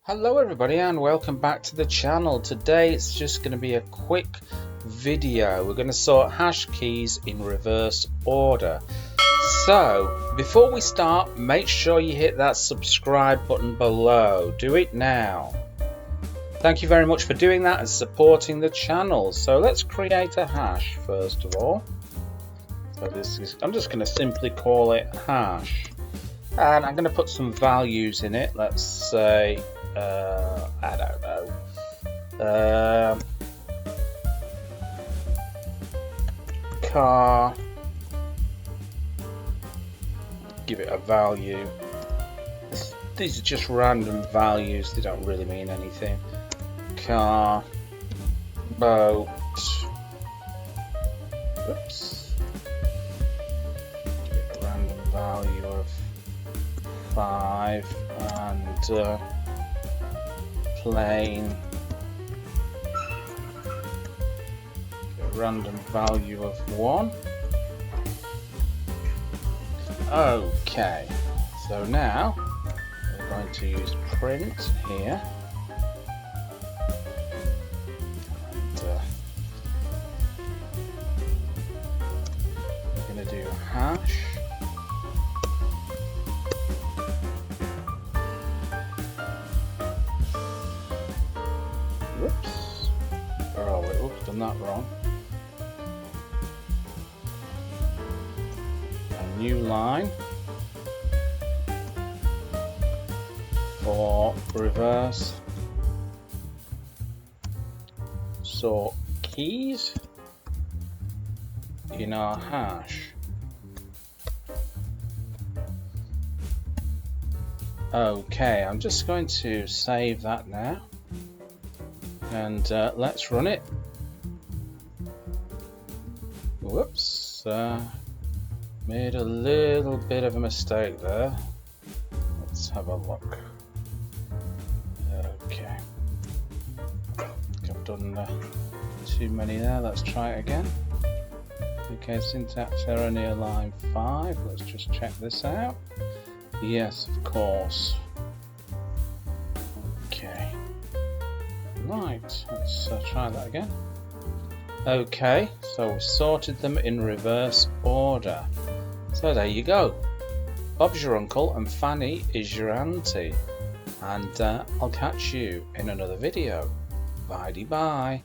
Hello everybody and welcome back to the channel. Today it's just going to be a quick video. We're going to sort hash keys in reverse order. So before we start, make sure you hit that subscribe button below. Do it now. Thank you very much for doing that and supporting the channel. So let's create a hash first of all. So I'm just going to simply call it hash. And I'm going to put some values in it. Let's say I don't know, car, give it a value. These are just random values, they don't really mean anything. Car, boat, whoops, give it a random value of 5 and plane, a random value of 1. Okay, so now we're going to use print here and we're going to do hash. Whoops. Where are we? Oops, done that wrong. A new line for reverse sort keys in our hash. Okay, I'm just going to save that now. And let's run it. Whoops, made a little bit of a mistake there. Let's have a look. Okay, I've done too many there. Let's try it again. Okay, syntax error near line 5. Let's just check this out. Yes, of course. Okay. Right, let's try that again. Okay, so we sorted them in reverse order. So there you go. Bob's your uncle and Fanny is your auntie. And I'll catch you in another video. Bye-bye.